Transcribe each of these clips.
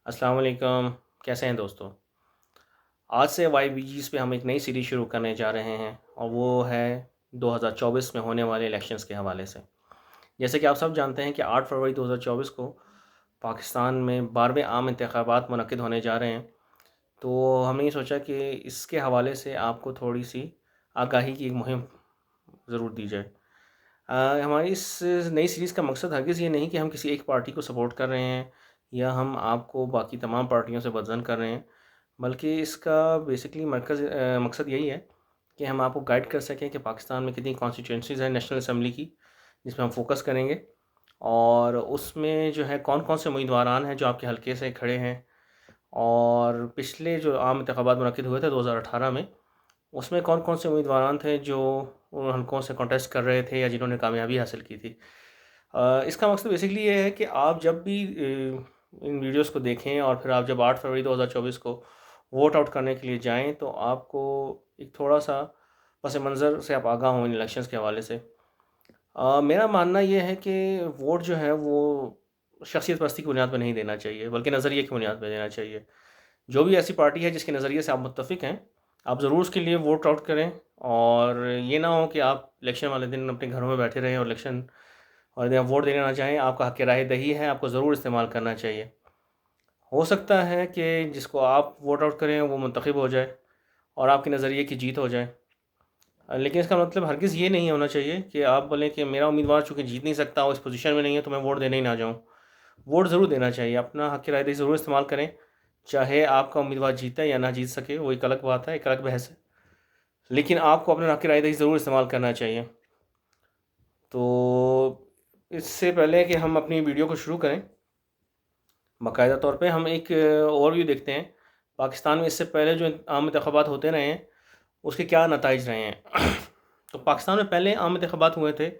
السلام علیکم، کیسے ہیں دوستو؟ آج سے وائی بی جیز پہ ہم ایک نئی سیریز شروع کرنے جا رہے ہیں اور وہ ہے 2024 میں ہونے والے الیکشنز کے حوالے سے۔ جیسے کہ آپ سب جانتے ہیں کہ 8 فروری 2024 کو پاکستان میں 12ویں عام انتخابات منعقد ہونے جا رہے ہیں، تو ہم نے یہ سوچا کہ اس کے حوالے سے آپ کو تھوڑی سی آگاہی کی ایک مہم ضرور دی جائے۔ ہماری اس نئی سیریز کا مقصد ہرگز یہ نہیں کہ ہم کسی ایک پارٹی کو سپورٹ کر رہے ہیں یا ہم آپ کو باقی تمام پارٹیوں سے بدظن کر رہے ہیں، بلکہ اس کا بیسکلی مقصد یہی ہے کہ ہم آپ کو گائیڈ کر سکیں کہ پاکستان میں کتنی کانسٹیٹوئنسیز ہیں نیشنل اسمبلی کی، جس پہ ہم فوکس کریں گے، اور اس میں جو ہے کون کون سے امیدواران ہیں جو آپ کے حلقے سے کھڑے ہیں، اور پچھلے جو عام انتخابات منعقد ہوئے تھے 2018 میں، اس میں کون کون سے امیدواران تھے جو ان حلقوں سے کانٹیسٹ کر رہے تھے یا جنہوں نے کامیابی حاصل کی تھی۔ اس کا مقصد بیسکلی یہ ہے کہ آپ جب بھی ان ویڈیوز کو دیکھیں اور پھر آپ جب 8 فروری 2024 کو ووٹ آؤٹ کرنے کے لیے جائیں تو آپ کو ایک تھوڑا سا پس منظر سے آپ آگاہ ہوں ان الیکشنز کے حوالے سے۔ میرا ماننا یہ ہے کہ ووٹ جو ہے وہ شخصیت پرستی کی بنیاد پہ نہیں دینا چاہیے، بلکہ نظریے کی بنیاد پہ دینا چاہیے۔ جو بھی ایسی پارٹی ہے جس کے نظریے سے آپ متفق ہیں، آپ ضرور اس کے لیے ووٹ آؤٹ کریں، اور یہ نہ ہو کہ آپ الیکشن والے دن اپنے گھروں میں بیٹھے رہیں اور الیکشن والے دن آپ ووٹ دینا نہ چاہیں۔ آپ کا حق رائے دہی ہے، آپ کو ضرور استعمال کرنا چاہیے۔ ہو سکتا ہے کہ جس کو آپ ووٹ آؤٹ کریں وہ منتخب ہو جائے اور آپ کے نظریے کی جیت ہو جائے، لیکن اس کا مطلب ہرگز یہ نہیں ہونا چاہیے کہ آپ بولیں کہ میرا امیدوار چونکہ جیت نہیں سکتا، وہ اس پوزیشن میں نہیں ہے، تو میں ووٹ دینے ہی نہ جاؤں۔ ووٹ ضرور دینا چاہیے، اپنا حق رائے دہی ضرور استعمال کریں، چاہے آپ کا امیدوار جیتا یا نہ جیت سکے، وہ ایک الگ بات ہے، ایک الگ بحث ہے، لیکن آپ کو اپنا حق رائے دہی ضرور استعمال کرنا چاہیے۔ تو اس سے پہلے کہ ہم اپنی ویڈیو کو شروع کریں، باقاعدہ طور پہ ہم ایک اوور ویو دیکھتے ہیں پاکستان میں اس سے پہلے جو عام انتخابات ہوتے رہے ہیں اس کے کیا نتائج رہے ہیں۔ تو پاکستان میں پہلے عام انتخابات ہوئے تھے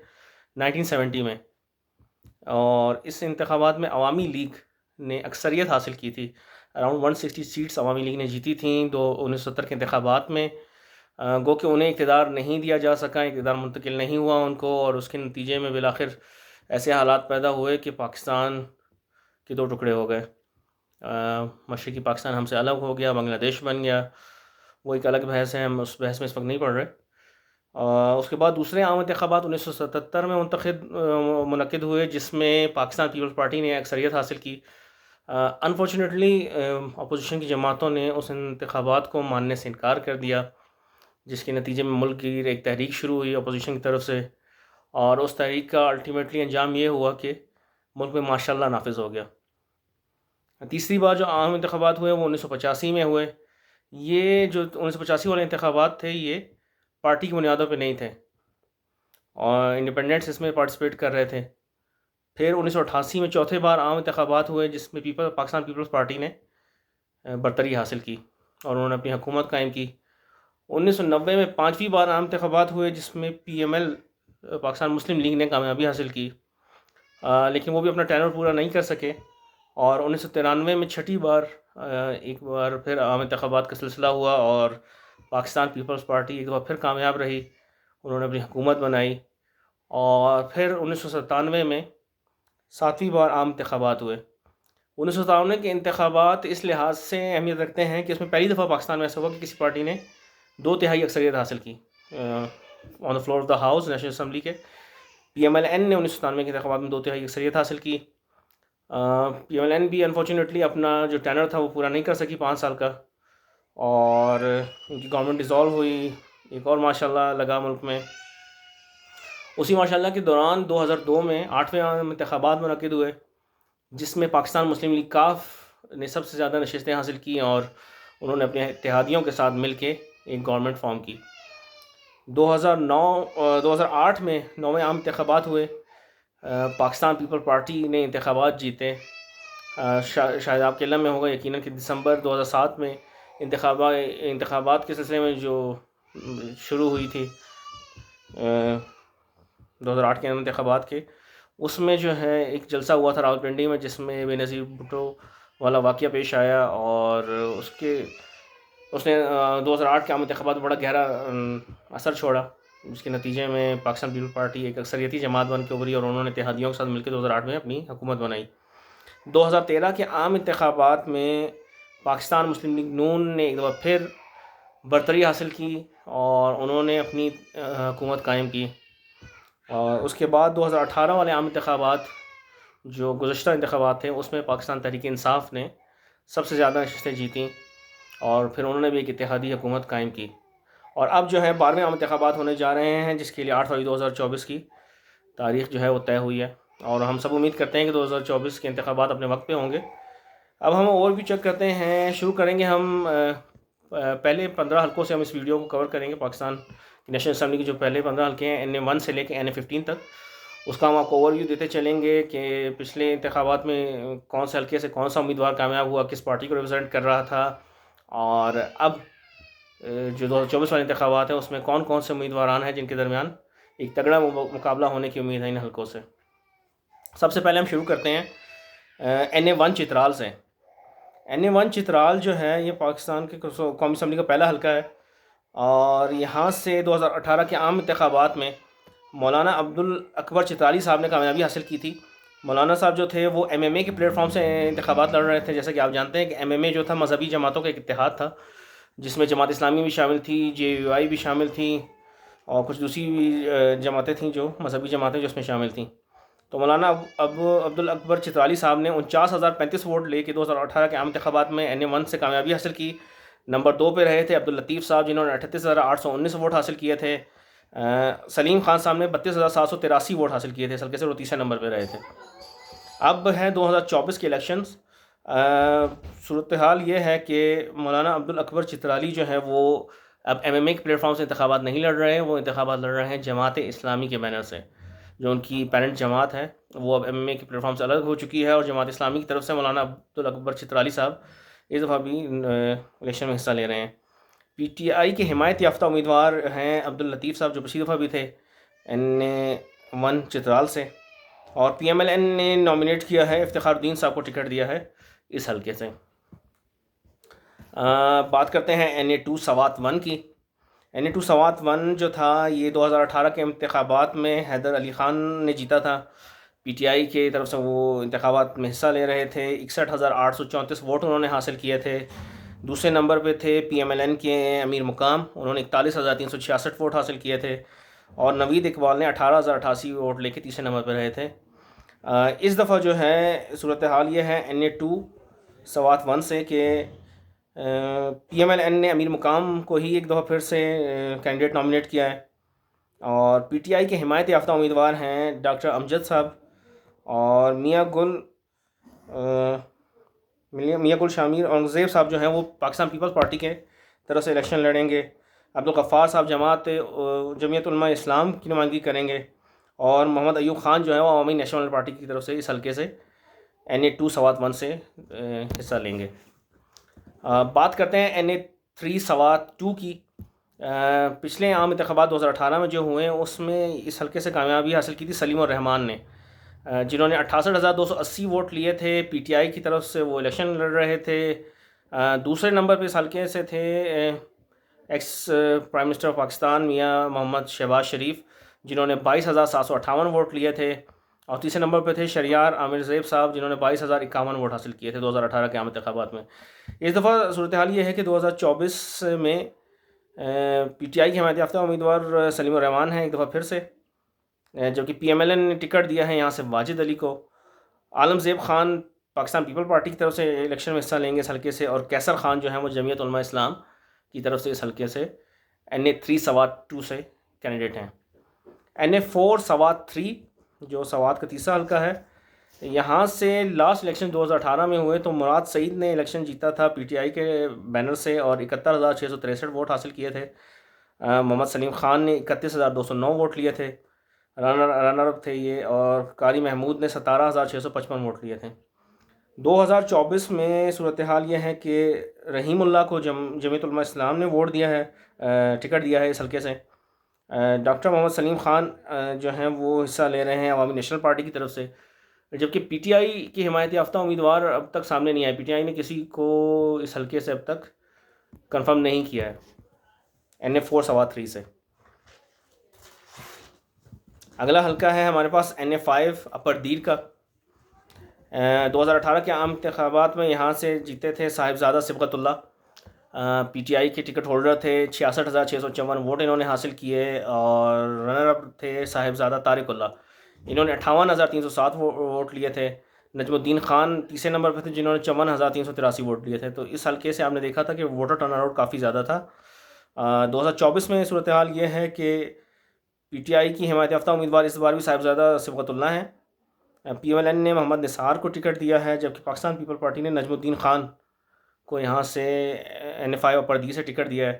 1970 میں، اور اس انتخابات میں عوامی لیگ نے اکثریت حاصل کی تھی، اراؤنڈ 160 سیٹس عوامی لیگ نے جیتی تھیں 1970 کے انتخابات میں۔ گو کہ انہیں اقتدار نہیں دیا جا سکا، اقتدار منتقل نہیں ہوا ان کو، اور اس کے نتیجے میں بالآخر ایسے حالات پیدا ہوئے کہ پاکستان کے دو ٹکڑے ہو گئے۔ مشرقی پاکستان ہم سے الگ ہو گیا، بنگلہ دیش بن گیا، وہ ایک الگ بحث ہے، ہم اس بحث میں اس وقت نہیں پڑھ رہے۔ اس کے بعد دوسرے عام انتخابات 1977 میں منعقد ہوئے، جس میں پاکستان پیپلز پارٹی نے اکثریت حاصل کی۔ انفارچونیٹلی اپوزیشن کی جماعتوں نے اس انتخابات کو ماننے سے انکار کر دیا، جس کے نتیجے میں ملک گیر ایک تحریک شروع ہوئی اپوزیشن کی طرف سے، اور اس تحریک کا الٹیمیٹلی انجام یہ ہوا کہ ملک میں مارشل لا نافذ ہو گیا۔ تیسری بار جو عام انتخابات ہوئے وہ 1985 میں ہوئے۔ یہ جو 1985 والے انتخابات تھے یہ پارٹی کی بنیادوں پہ نہیں تھے، اور انڈیپینڈنٹس اس میں پارٹیسپیٹ کر رہے تھے۔ پھر 1988 میں چوتھے بار عام انتخابات ہوئے، جس میں پاکستان پیپلز پارٹی نے برتری حاصل کی اور انہوں نے اپنی حکومت قائم کی۔ 1990 میں پانچویں بار عام انتخابات ہوئے، جس میں پی ایم ایل پاکستان مسلم لیگ نے کامیابی حاصل کی، لیکن وہ بھی اپنا ٹینور پورا نہیں کر سکے۔ اور 1993 میں چھٹی بار ایک بار پھر عام انتخابات کا سلسلہ ہوا، اور پاکستان پیپلز پارٹی ایک بار پھر کامیاب رہی، انہوں نے اپنی حکومت بنائی۔ اور پھر 1997 میں ساتویں بار عام انتخابات ہوئے۔ 1997 کے انتخابات اس لحاظ سے اہمیت رکھتے ہیں کہ اس میں پہلی دفعہ پاکستان میں ایسا ہوا کہ کسی پارٹی نے 2/3 اکثریت حاصل کی on the floor of the house national assembly کے۔ پی ایم ایل این نے 1997 کے انتخابات میں 2/3 اکثریت حاصل کی۔ پی ایم ایل این بھی انفارچونیٹلی اپنا جو ٹینر تھا وہ پورا نہیں کر سکی 5 سال کا، اور ان کی گورنمنٹ ڈیزالو ہوئی، ایک اور ماشاءاللہ لگا ملک میں۔ اسی ماشاءاللہ کے دوران 2002 میں 8ویں عام انتخابات منعقد ہوئے، جس میں پاکستان مسلم لیگ کاف نے سب سے زیادہ نشستیں حاصل کی، اور انہوں نے اپنے اتحادیوں کے ساتھ مل کے ایک گورنمنٹ فارم کی۔ 2008 میں 9ویں عام انتخابات ہوئے، پاکستان پیپل پارٹی نے انتخابات جیتے۔ شاید آپ کے علم میں ہوگا یقیناً کہ دسمبر 2007 میں انتخابات کے سلسلے میں جو شروع ہوئی تھی 2008 کے انتخابات کے، اس میں جو ہے ایک جلسہ ہوا تھا راولپنڈی میں، جس میں بے نظیر بھٹو والا واقعہ پیش آیا، اور اس نے 2008 کے عام انتخابات میں بڑا گہرا اثر چھوڑا، جس کے نتیجے میں پاکستان پیپل پارٹی ایک اکثریتی جماعت بن کے ابھری، اور انہوں نے اتحادیوں کے ساتھ مل کے 2008 میں اپنی حکومت بنائی۔ 2013 کے عام انتخابات میں پاکستان مسلم لیگ نون نے ایک دفعہ پھر برتری حاصل کی اور انہوں نے اپنی حکومت قائم کی. اور اس کے بعد 2018 والے عام انتخابات جو گزشتہ انتخابات تھے اس میں پاکستان تحریک انصاف نے سب سے زیادہ نشستیں جیتیں اور پھر انہوں نے بھی ایک اتحادی حکومت قائم کی. اور اب جو ہے 12ویں عام انتخابات ہونے جا رہے ہیں جس کے لیے 8 فروری 2024 کی تاریخ جو ہے وہ طے ہوئی ہے اور ہم سب امید کرتے ہیں کہ 2024 کے انتخابات اپنے وقت پہ ہوں گے. اب ہم اوور ویو چیک کرتے ہیں. شروع کریں گے ہم پہلے 15 حلقوں سے ہم اس ویڈیو کو کور کریں گے. پاکستان کی نیشنل اسمبلی کے جو پہلے 15 حلقے ہیں NA 1 سے لے کے NA 15 تک اس کا ہم آپ کو اوور ویو دیتے چلیں گے کہ پچھلے انتخابات میں کون سے حلقے سے کون سا امیدوار کامیاب ہوا, کس پارٹی کو ریپرزینٹ کر رہا تھا, اور اب جو 2024 والے انتخابات ہیں اس میں کون کون سے امیدواران ہیں جن کے درمیان ایک تگڑا مقابلہ ہونے کی امید ہے ان حلقوں سے. سب سے پہلے ہم شروع کرتے ہیں NA 1 چترال سے. NA 1 چترال جو ہے یہ پاکستان کے قومی اسمبلی کا پہلا حلقہ ہے اور یہاں سے 2018 کے عام انتخابات میں مولانا عبدالاکبر چترالی صاحب نے کامیابی حاصل کی تھی. مولانا صاحب جو تھے وہ MMA کے پلیٹ فارم سے انتخابات لڑ رہے تھے. جیسا کہ آپ جانتے ہیں کہ MMA جو تھا مذہبی جماعتوں کا ایک اتحاد تھا جس میں جماعت اسلامی بھی شامل تھی, JUI بھی شامل تھی اور کچھ دوسری بھی جماعتیں تھیں جو مذہبی جماعتیں جو اس میں شامل تھیں. تو مولانا عبدالاکبر چترالی صاحب نے 49,035 ووٹ لے کے 2018 کے عام انتخابات میں NA 1 سے کامیابی حاصل کی. نمبر 2 پہ رہے تھے عبداللطیف صاحب جنہوں نے 38,819 ووٹ حاصل کیے تھے. سلیم خان صاحب نے 32,783 ووٹ حاصل کیے تھے. اس حلقے سے وہ تیسرے نمبر پہ رہے تھے. اب ہے 2024 کے الیکشنز. صورتحال یہ ہے کہ مولانا عبدالاکبر چترالی جو ہے وہ اب MMA کے پلیٹ فارم سے انتخابات نہیں لڑ رہے ہیں. وہ انتخابات لڑ رہے ہیں جماعت اسلامی کے بینر سے. جو ان کی پیرنٹ جماعت ہے وہ اب MMA کے پلیٹ فارم سے الگ ہو چکی ہے اور جماعت اسلامی کی طرف سے مولانا عبدالاکبر چترالی صاحب اس دفعہ بھی الیکشن میں حصہ لے رہے ہیں. PTI کے حمایت یافتہ امیدوار ہیں عبداللطیف صاحب جو پچھلی دفعہ بھی تھے NA 1 چترال سے, اور PMLN نے نامینیٹ کیا ہے افتخار الدین صاحب کو ٹکٹ دیا ہے اس حلقے سے. بات کرتے ہیں NA 2 سوات 1 کی. NA 2 سوات 1 جو تھا یہ 2018 کے انتخابات میں حیدر علی خان نے جیتا تھا. PTI کی طرف سے وہ انتخابات میں حصہ لے رہے تھے. 61,834 ووٹ انہوں نے حاصل کیے تھے. دوسرے نمبر پہ تھے PMLN کے امیر مقام, انہوں نے 41,366 ووٹ حاصل کیے تھے, اور نوید اقبال نے 18,088 ووٹ لے کے تیسرے نمبر پہ رہے تھے. اس دفعہ جو ہے صورتحال یہ ہے NA 2 سوات 1 سے کہ PMLN نے امیر مقام کو ہی ایک دفعہ پھر سے کینڈیڈیٹ نامینیٹ کیا ہے, اور PTI کے حمایت یافتہ امیدوار ہیں ڈاکٹر امجد صاحب, اور میاں گل شامیر اورنگزیب صاحب جو ہیں وہ پاکستان پیپلز پارٹی کے طرف سے الیکشن لڑیں گے. عبدالغفار صاحب جمعیت علماء اسلام کی نمائندگی کریں گے, اور محمد ایوب خان جو ہیں وہ عوامی نیشنل پارٹی کی طرف سے اس حلقے سے NA 2 سوات 1 سے حصہ لیں گے. بات کرتے ہیں NA 3 سوات 2 کی. پچھلے عام انتخابات 2018 میں جو ہوئے اس میں اس حلقے سے کامیابی حاصل کی تھی سلیم الرحمان نے, جنہوں نے 68,280 ووٹ لیے تھے. PTI کی طرف سے وہ الیکشن لڑ رہے تھے. دوسرے نمبر پہ اس حلقے سے تھے ex prime minister of Pakistan میاں محمد شہباز شریف جنہوں نے 22,758 ووٹ لیے تھے, اور تیسرے نمبر پہ تھے شریار عامر زیب صاحب جنہوں نے 22,051 ووٹ حاصل کیے تھے 2018 کے عام انتخابات میں. اس دفعہ صورتحال یہ ہے کہ 2024 میں PTI کے حمایت یافتہ امیدوار سلیم الرحمان ہیں ایک دفعہ پھر سے, جبکہ PMLN نے ٹکٹ دیا ہے یہاں سے واجد علی کو. عالم زیب خان پاکستان پیپل پارٹی کی طرف سے الیکشن میں حصہ لیں گے اس حلقے سے, اور کیسر خان جو ہیں وہ جمعیت علماء اسلام کی طرف سے اس حلقے سے NA 3 سوات 2 سے کینڈیڈیٹ ہیں. NA 4 سوات 3 جو سوات کا تیسرا حلقہ ہے, یہاں سے لاسٹ الیکشن 2018 میں ہوئے تو مراد سعید نے الیکشن جیتا تھا PTI کے بینر سے اور 71,663 ووٹ حاصل کیے تھے. محمد سلیم خان نے 31,209 ووٹ لیے تھے, رنر اپ تھے یہ, اور قاری محمود نے 17,655 ووٹ لیے تھے. 2024 میں صورتحال یہ ہے کہ رحیم اللہ کو جمعیت علماء اسلام نے ووٹ دیا ہے, ٹکٹ دیا ہے اس حلقے سے. ڈاکٹر محمد سلیم خان جو ہیں وہ حصہ لے رہے ہیں عوامی نیشنل پارٹی کی طرف سے, جبکہ PTI کی حمایت یافتہ امیدوار اب تک سامنے نہیں آئے. PTI نے کسی کو اس حلقے سے اب تک کنفرم نہیں کیا ہے NA 4 سوات 3 سے. اگلا حلقہ ہے ہمارے پاس NA 5 اپر دیر کا. 2018 کے عام انتخابات میں یہاں سے جیتے تھے صاحبزادہ صبغت اللہ، پی ٹی آئی کے ٹکٹ ہولڈر تھے، 66,654 ووٹ انہوں نے حاصل کیے، اور رنر اپ تھے صاحبزادہ طارق اللہ، انہوں نے 58,307 ووٹ لیے تھے۔ نجم الدین خان تیسرے نمبر پہ تھے جنہوں نے 54,383 ووٹ لیے تھے۔ تو اس حلقے سے آپ نے دیکھا تھا کہ ووٹر ٹرن آؤٹ کافی زیادہ تھا۔ 2024 میں صورتحال یہ ہے کہ پی ٹی آئی کی حمایت یافتہ امیدوار اس بار بھی صاحبزادہ صبغت اللہ ہیں۔ پی ایل این نے محمد نثار کو ٹکٹ دیا ہے، جبکہ پاکستان پیپل پارٹی نے نجم الدین خان کو یہاں سے این ایف آئی اور پردی سے ٹکٹ دیا ہے۔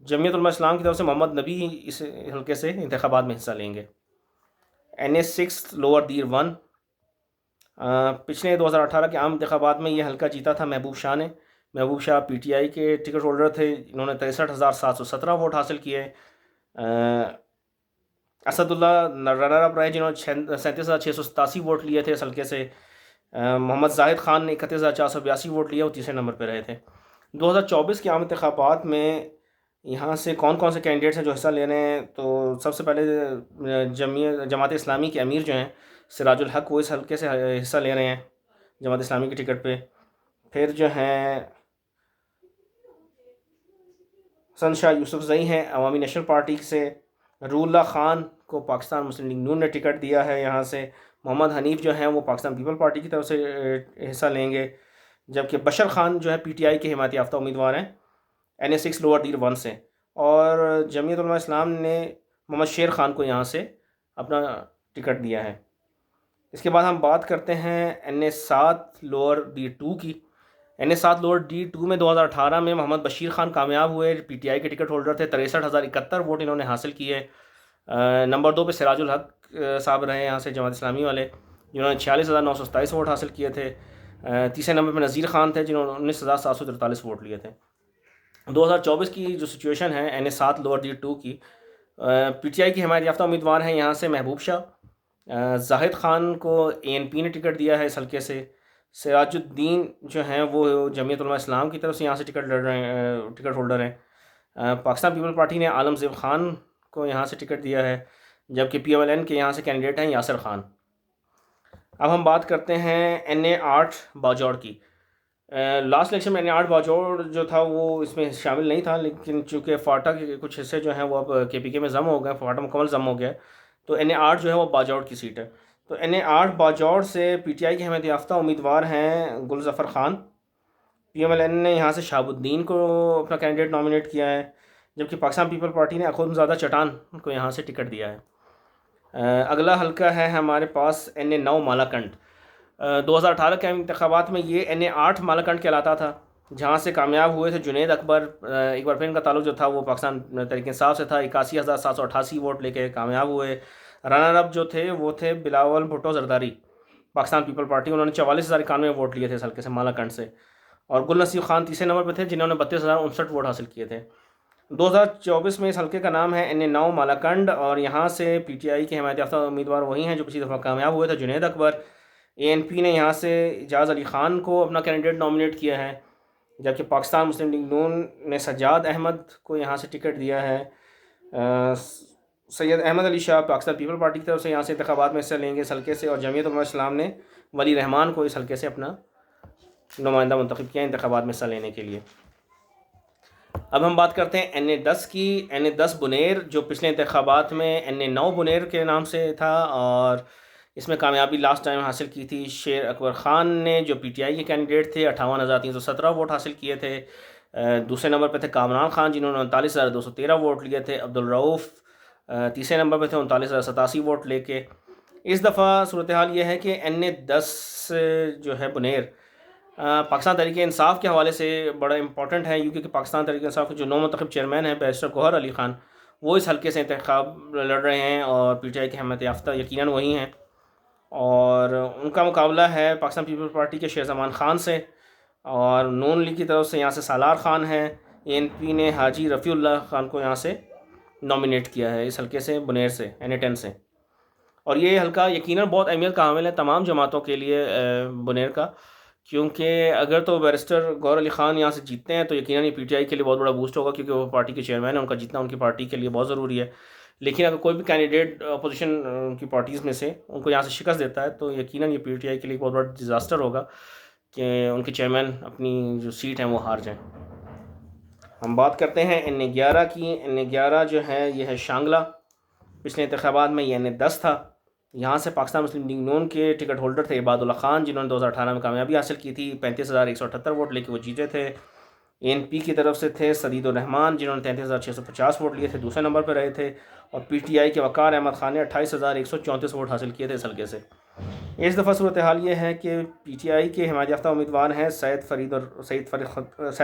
جمعیت علماء اسلام کی طرف سے محمد نبی اس حلقے سے انتخابات میں حصہ لیں گے۔ این اے 6 لوور دیر 1، پچھلے 2018 کے عام انتخابات میں یہ حلقہ جیتا تھا محبوب شاہ نے۔ محبوب شاہ پی ٹی آئی کے ٹکٹ ہولڈر تھے، انہوں نے 63,717 ووٹ حاصل کیے۔ اسد اللہ رنر اپ رہے جنہوں نے 37,687 ووٹ لیے تھے اس حلقے سے۔ محمد زاہد خان نے 31,482 ووٹ لیے، وہ تیسرے نمبر پہ رہے تھے۔ 2024 کے عام انتخابات میں یہاں سے کون کون سے کینڈیڈیٹس ہیں جو حصہ لے رہے ہیں؟ تو سب سے پہلے جماعت اسلامی کے امیر جو ہیں سراج الحق، وہ اس حلقے سے حصہ لے رہے ہیں جماعت اسلامی کی ٹکٹ پہ۔ پھر جو ہیں حسن شاہ یوسف زئی ہیں عوامی نیشنل پارٹی سے۔ روح اللہ خان کو پاکستان مسلم لیگ نون نے ٹکٹ دیا ہے یہاں سے۔ محمد حنیف جو ہیں وہ پاکستان پیپل پارٹی کی طرف سے حصہ لیں گے، جبکہ بشر خان جو ہے پی ٹی آئی کے حمایت یافتہ امیدوار ہیں این اے 6 لوور دیر 1 سے۔ اور جمعیت علماء اسلام نے محمد شیر خان کو یہاں سے اپنا ٹکٹ دیا ہے۔ اس کے بعد ہم بات کرتے ہیں این اے 7 لوور ڈی 2 کی۔ این اے 7 لوور ڈی 2 میں 2018 میں محمد بشیر خان کامیاب ہوئے، پی ٹی آئی کے ٹکٹ ہولڈر تھے، 63,071 ووٹ انہوں نے حاصل کیے۔ نمبر 2 پہ سراج الحق صاحب رہے یہاں سے جماعت اسلامی والے، جنہوں نے 46,927 ووٹ حاصل کیے تھے۔ تیسرے نمبر پہ نذیر خان تھے جنہوں نے 19,743 ووٹ لیے تھے۔ 2024 کی جو سچویشن ہے این اے 7 لوور ڈی 2 کی، پی ٹی آئی کی حمایت یافتہ امیدوار ہیں یہاں سے محبوب شاہ، زاہد خان کو اے این پی نے ٹکٹ دیا ہے اس حلقے سے۔ سراج الدین جو ہیں وہ جمعیت علماء اسلام کی طرف سے یہاں سے ٹکٹ ہولڈر ہیں۔ پاکستان پیپل پارٹی نے عالم زیب خان کو یہاں سے ٹکٹ دیا ہے، جبکہ پی ایل این کے یہاں سے کینڈیڈیٹ ہیں یاسر خان۔ اب ہم بات کرتے ہیں این اے 8 باجوڑ کی۔ لاسٹ الیکشن میں این اے 8 باجوڑ جو تھا وہ اس میں شامل نہیں تھا، لیکن چونکہ فاٹا کے کچھ حصے جو ہیں وہ اب کے پی کے میں ضم ہو گئے، فاٹا مکمل ضم ہو گیا، تو این اے 8 جو ہے وہ باجوڑ کی سیٹ ہے۔ تو این اے 8 باجوڑ سے پی ٹی آئی کے حمایت یافتہ امیدوار ہیں Gul Zafar Khan. P M L N نے یہاں سے شہاب الدین کو اپنا کینڈیڈیٹ نامینیٹ کیا ہے، جبکہ پاکستان پیپل پارٹی نے اخوندزادہ چٹان کو یہاں سے ٹکٹ دیا ہے۔ اگلا حلقہ ہے ہمارے پاس این اے 9 مالاکنڈ۔ 2018 کے انتخابات میں یہ این اے 8 مالاکنڈ کہلاتا تھا، جہاں سے کامیاب ہوئے تھے جنید اکبر۔ ایک بار پھر ان کا تعلق جو تھا وہ پاکستان تحریک انصاف سے تھا، 81,788 ووٹ لے کے کامیاب ہوئے۔ رنر اپ جو تھے وہ تھے بلاول بھٹو زرداری، پاکستان پیپل پارٹی، انہوں نے 44,091 ووٹ لیے تھے اس حلقے سے مالاکنڈ سے۔ اور گل نصیب خان تیسرے نمبر پہ تھے جنہوں نے 32,059 ووٹ حاصل کیے تھے۔ 2024 میں اس حلقے کا نام ہے این اے 9 مالاکنڈ، اور یہاں سے پی ٹی آئی کے حمایت یافتہ امیدوار وہی ہیں جو پچھلی دفعہ کامیاب ہوئے تھے، جنید اکبر۔ اے این پی نے یہاں سے اعجاز علی خان کو اپنا کینڈیڈیٹ نامینیٹ کیا ہے، جبکہ پاکستان مسلم لیگ نون نے سجاد احمد کو یہاں سے ٹکٹ دیا ہے۔ سید احمد علی شاہ پاکستان پیپل پارٹی کی طرف سے یہاں سے انتخابات میں حصہ لیں گے اس حلقے سے، اور جمعیت علماء اسلام نے ولی رحمان کو اس حلقے سے اپنا نمائندہ منتخب کیا انتخابات میں حصہ لینے کے لیے۔ اب ہم بات کرتے ہیں این اے 10 کی۔ این اے 10 بنیر جو پچھلے انتخابات میں این اے 9 بنیر کے نام سے تھا، اور اس میں کامیابی لاسٹ ٹائم حاصل کی تھی شیر اکبر خان نے جو پی ٹی آئی کے کینڈیڈیٹ تھے، 58,317 ووٹ حاصل کیے تھے۔ دوسرے نمبر پہ تھے کامران خان جنہوں نے 39,213 ووٹ لیے تھے۔ عبدالرؤف تیسرے نمبر پہ تھے 39,087 ووٹ لے کے۔ اس دفعہ صورتحال یہ ہے کہ این اے 10 جو ہے بنیر پاکستان تحریک انصاف کے حوالے سے بڑا امپورٹنٹ ہے، کیونکہ پاکستان تحریک انصاف کے جو نو منتخب چیئرمین ہیں بیرسٹر گوہر علی خان، وہ اس حلقے سے انتخاب لڑ رہے ہیں، اور پی ٹی آئی کے حمایت یافتہ یقیناً وہی ہیں، اور ان کا مقابلہ ہے پاکستان پیپل پارٹی کے شیر زمان خان سے، اور نون لیگ کی طرف سے یہاں سے سالار خان ہے۔ اے این پی نے حاجی رفیع اللہ خان کو یہاں سے نامینیٹ کیا ہے اس حلقے سے بنیر سے، این اے 10 سے۔ اور یہ حلقہ یقیناً بہت اہمیت کا حامل ہے تمام جماعتوں کے لیے بنیر کا، کیونکہ اگر تو بیرسٹر گوہر علی خان یہاں سے جیتتے ہیں تو یقیناً یہ پی ٹی آئی کے لیے بہت بڑا بوسٹ ہوگا، کیونکہ وہ پارٹی کے چیئرمین ہیں، ان کا جیتنا ان کی پارٹی کے لیے بہت ضروری ہے۔ لیکن اگر کوئی بھی کینڈیڈیٹ اپوزیشن کی پارٹیز میں سے ان کو یہاں سے شکست دیتا ہے تو یقیناً یہ پی ٹی آئی کے لیے بہت بڑا ڈیزاسٹر ہوگا کہ ان کے چیئرمین اپنی جو سیٹ ہیں وہ ہار جائیں۔ ہم بات کرتے ہیں N11 کی۔ N11 جو ہے یہ ہے شانگلہ، پچھلے انتخابات میں یہ N10 تھا۔ یہاں سے پاکستان مسلم لیگ نون کے ٹکٹ ہولڈر تھے عباد اللہ خان، جنہوں نے 2018 میں کامیابی حاصل کی تھی، 35,178 ووٹ لے کے وہ جیتے تھے۔ ANP کی طرف سے تھے سدید الرحمان، جنہوں نے 33,650 ووٹ لیے تھے، دوسرے نمبر پہ رہے تھے۔ اور پی ٹی آئی کے وقار احمد خان نے 28,134 ووٹ حاصل کیے تھے اس حلقے سے۔ اس دفعہ صورتحال یہ ہے کہ پی ٹی آئی کے حمایت یافتہ امیدوار ہیں سید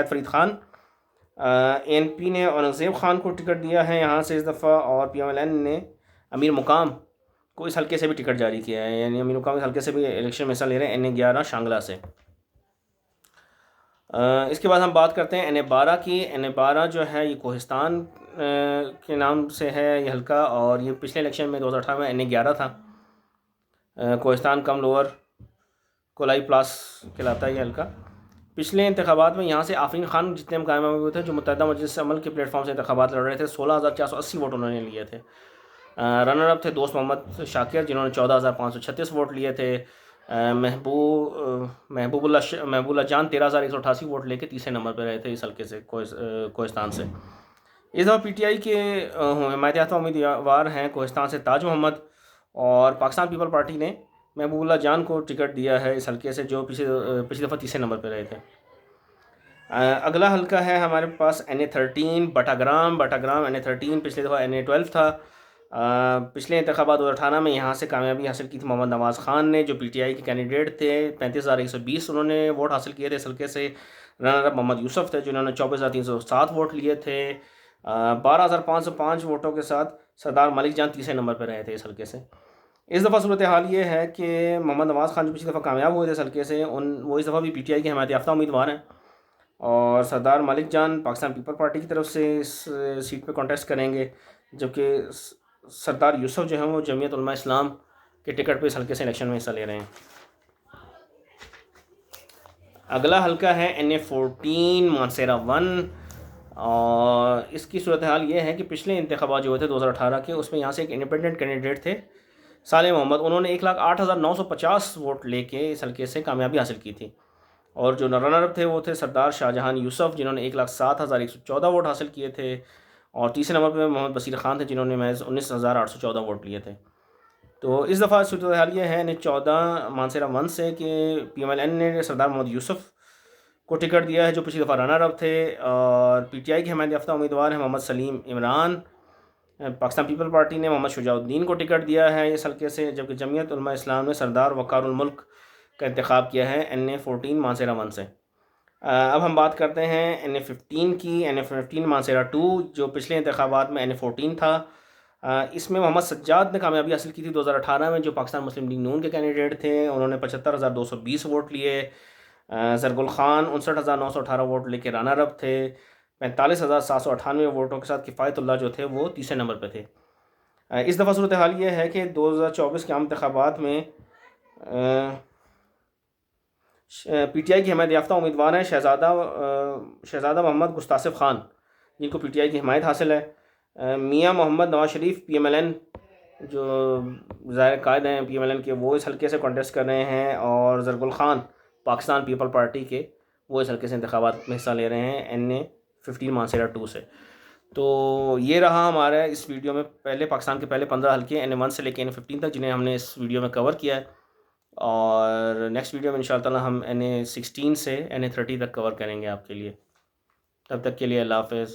فرید خان۔ ANP نے اورنگزیب خان کو ٹکٹ دیا ہے یہاں سے اس دفعہ، اور PMLN نے امیر مقام کو اس حلقے سے بھی ٹکٹ جاری کیا ہے، یعنی امیر مقام اس حلقے سے بھی الیکشن میں حصہ لے رہے ہیں N11 شانگلہ سے۔ اس کے بعد ہم بات کرتے ہیں N12 کی۔ N12 جو ہے یہ کوہستان کے نام سے ہے یہ حلقہ، اور یہ پچھلے الیکشن میں 2018 میں N11 تھا۔ کوہستان کم لوور کولائی پلاس کہلاتا ہے یہ حلقہ۔ پچھلے انتخابات میں یہاں سے آفرین خان جتنے مقام میں ہوئے تھے، جو متحدہ مجلس عمل کے پلیٹ فارم سے انتخابات لڑ رہے تھے، 16,480 ووٹ انہوں نے لیے تھے۔ رنر اپ تھے دوست محمد شاکر، جنہوں نے 14,536 ووٹ لیے تھے۔ محبوب اللہ جان 13,188 ووٹ لے کے تیسرے نمبر پہ رہے تھے اس حلقے سے کوہستان سے۔ اس دفعہ پی ٹی آئی کے حمایت یافتہ امیدوار ہیں کوہستان سے تاج محمد، اور پاکستان پیپل پارٹی نے محبوب اللہ جان کو ٹکٹ دیا ہے اس حلقے سے، جو پچھلی دفعہ تیسرے نمبر پہ رہے تھے۔ اگلا حلقہ ہے ہمارے پاس N13 بٹاگرام N13 پچھلی دفعہ N12 تھا۔ پچھلے انتخابات 2018 میں یہاں سے کامیابی حاصل کی تھی محمد نواز خان نے، جو پی ٹی آئی کے کینڈیڈیٹ تھے۔ 35,120 انہوں نے ووٹ حاصل کیے تھے اس حلقے سے۔ رنر اپ محمد یوسف تھے، جنہوں نے 24,307 ووٹ لیے تھے۔ 12,505 ووٹوں کے ساتھ سردار ملک جان تیسرے نمبر پہ رہے تھے اس حلقے سے۔ اس دفعہ صورتحال یہ ہے کہ محمد نواز خان جو پچھلی دفعہ کامیاب ہوئے تھے اس حلقے سے، وہ اس دفعہ بھی پی ٹی آئی کے حمایت یافتہ امیدوار ہیں، اور سردار ملک جان پاکستان پیپل پارٹی کی طرف سے اس سیٹ پہ کانٹیسٹ کریں گے، جبکہ سردار یوسف جو ہیں وہ جمعیت علماء اسلام کے ٹکٹ پہ اس حلقے سے الیکشن میں حصہ لے رہے ہیں۔ اگلا حلقہ ہے N14 مانسیرا 1، اور اس کی صورتحال یہ ہے کہ پچھلے انتخابات جو ہوئے تھے 2018 کے، اس میں یہاں سے ایک انڈیپینڈنٹ کینڈیڈیٹ تھے صالح محمد، انہوں نے 1,08,950 ووٹ لے کے اس حلقے سے کامیابی حاصل کی تھی۔ اور جو رنر اپ تھے وہ تھے سردار شاہجہان یوسف، جنہوں نے 1,07,114 ووٹ حاصل کیے تھے، اور تیسرے نمبر پہ محمد بصیر خان تھے، جنہوں نے محض 19,814 ووٹ لیے تھے۔ تو اس دفعہ صورتحال یہ ہے N14 مانسیرا 1 سے کہ PMLN نے سردار محمد یوسف کو ٹکٹ دیا ہے، جو پچھلی دفعہ رنر اپ تھے، اور پی ٹی آئی کے حمایت یافتہ امیدوار ہیں محمد سلیم عمران۔ پاکستان پیپل پارٹی نے محمد شجاع الدین کو ٹکٹ دیا ہے اس حلقے سے، جبکہ جمعیت علماء اسلام نے سردار وقار الملک کا انتخاب کیا ہے N14 مانسیرا 1 سے۔ اب ہم بات کرتے ہیں N15 کی۔ N15 مانسیرا 2 جو پچھلے انتخابات میں N14 تھا، اس میں محمد سجاد نے کامیابی حاصل کی تھی 2018 میں، جو پاکستان مسلم لیگ نون کے کینڈیڈیٹ تھے۔ انہوں نے 75,220 ووٹ لیے۔ زرگل خان 59,918 ووٹ لے کے رنر اپ تھے۔ 45,798 ووٹوں کے ساتھ کفایت اللہ جو تھے وہ تیسرے نمبر پہ تھے۔ اس دفعہ صورتحال یہ ہے کہ 2024 کے عام انتخابات میں پی ٹی آئی کی حمایت یافتہ امیدوار ہیں شہزادہ محمد گستاصف خان، جن کو پی ٹی آئی کی حمایت حاصل ہے۔ میاں محمد نواز شریف PMLN جو ظاہر قائد ہیں PMLN کے، وہ اس حلقے سے کانٹیسٹ کر رہے ہیں، اور زرگل خان پاکستان پیپل پارٹی کے، وہ اس حلقے سے انتخابات میں حصہ لے رہے ہیں N15 مانسیرا 2 سے۔ تو یہ رہا ہمارا اس ویڈیو میں پاکستان کے پہلے 15 حلقے N1 سے لے کے N15 تک، جنہیں ہم نے اس ویڈیو میں کور کیا ہے، اور نیکسٹ ویڈیو میں انشاءاللہ تعالی ہم N16 سے N30 تک کور کریں گے آپ کے لیے۔ تب تک کے لیے اللہ حافظ۔